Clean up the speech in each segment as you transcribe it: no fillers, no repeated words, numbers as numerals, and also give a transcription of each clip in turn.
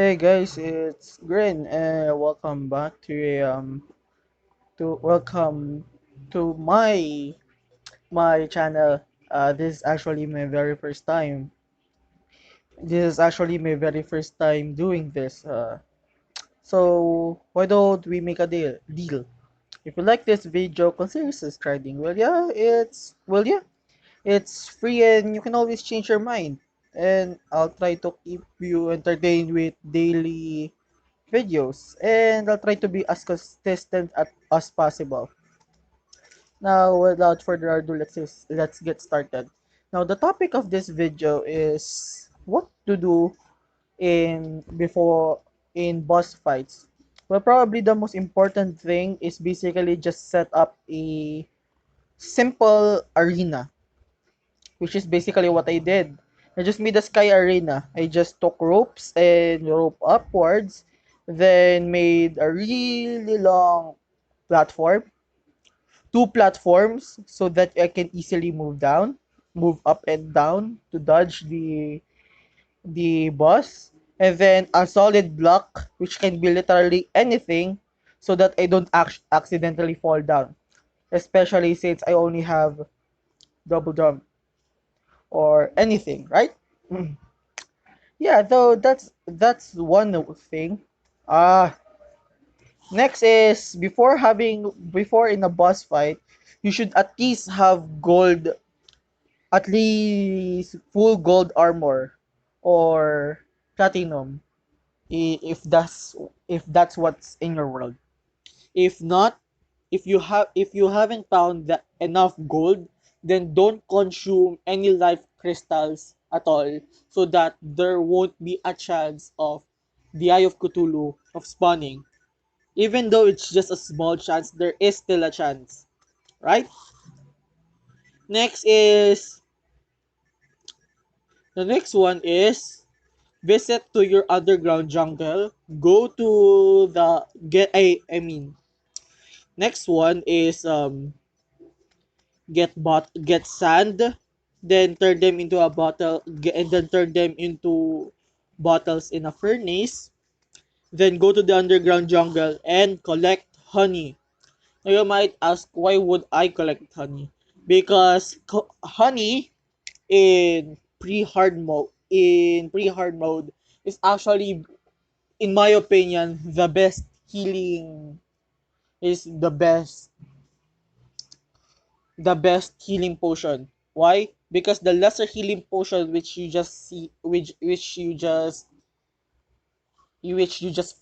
Hey guys, it's Grin, and welcome back to my channel. This is actually my very first time. This is actually my very first time doing this. So why don't we make a deal? If you like this video, consider subscribing. It's free and you can always change your mind. And I'll try to keep you entertained with daily videos, and I'll try to be as consistent as possible. Now, without further ado, let's get started. Now, the topic of this video is what to do in boss fights. Well, probably the most important thing is basically just set up a simple arena, which is basically what I did. I just made a sky arena. I just took ropes and rope upwards, then made a really long platform, two platforms, so that I can easily move up and down to dodge the boss, and then a solid block, which can be literally anything, so that I don't accidentally fall down. Especially since I only have double jump or anything, right? Yeah, though that's one thing. Ah, Next is before in a boss fight, you should at least have gold, at least full gold armor or platinum, if that's what's in your world. If not, if you haven't found enough gold, then don't consume any life crystals at all, so that there won't be a chance of the Eye of Cthulhu of spawning. Even though it's just a small chance, there is still a chance, right? Next is the next one is visit to your underground jungle. Go to the get I mean next one is get sand, then turn them into a bottle, and then turn them into bottles in a furnace. Then go to the underground jungle and collect honey. Now you might ask, why would I collect honey? Because honey in pre-hard mode is actually, in my opinion, the best healing is the best healing potion. Why? Because the lesser healing potion which you just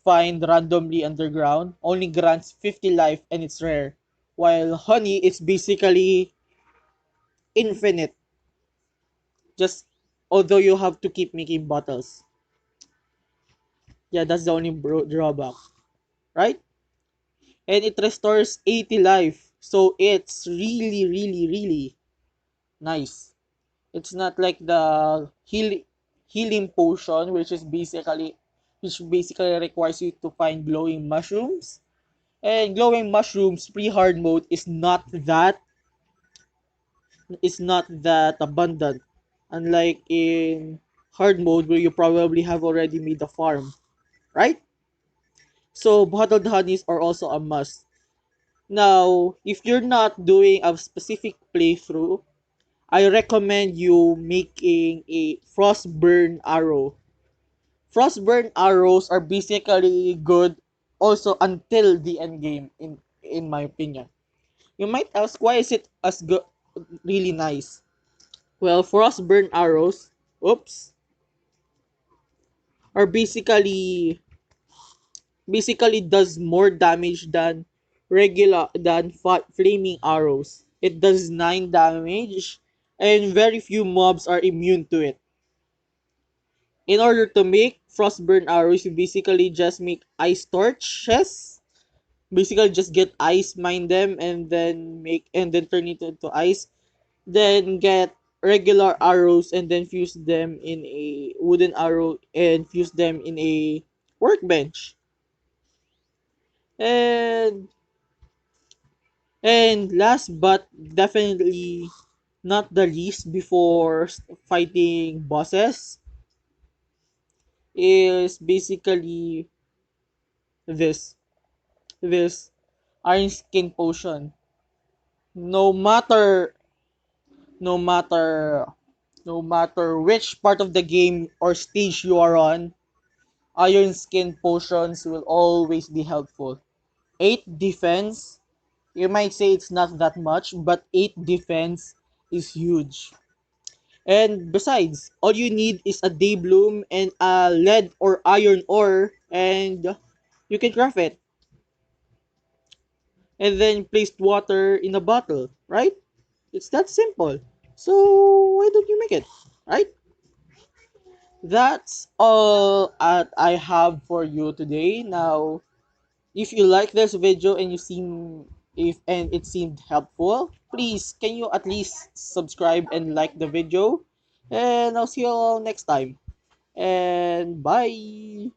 find randomly underground only grants 50 life and it's rare. While honey is basically infinite. Just although you have to keep making bottles. Yeah, that's the only drawback, right? And it restores 80 life. So it's really, really, really nice. It's not like the healing potion, which basically requires you to find glowing mushrooms. And glowing mushrooms pre-hard mode is not that abundant. Unlike in hard mode where you probably have already made the farm, right? So bottled honeys are also a must. Now, if you're not doing a specific playthrough, I recommend you making a frostburn arrow. Frostburn arrows are basically good also until the end game, in my opinion. You might ask, why is it as good, really nice? Well, frostburn arrows, oops, are basically does more damage than flaming arrows. It does 9 damage, and very few mobs are immune to it. In order to make frostburn arrows, you basically just make ice torches. Basically, just get ice, mine them, and then turn it into ice. Then get regular arrows and then fuse them in a wooden arrow and fuse them in a workbench. And and last but definitely not the least, before fighting bosses, is basically this this iron skin potion. No matter no matter no matter which part of the game or stage you are on, iron skin potions will always be helpful. 8 defense, you might say it's not that much, but 8 defense is huge. And besides, all you need is a Daybloom and a lead or iron ore, and you can craft it. And then place water in a bottle, right? It's that simple. So why don't you make it, right? That's all I have for you today. Now, if you like this video and you seem if and it seemed helpful, please can you at least subscribe and like the video? And I'll see you all next time. And bye.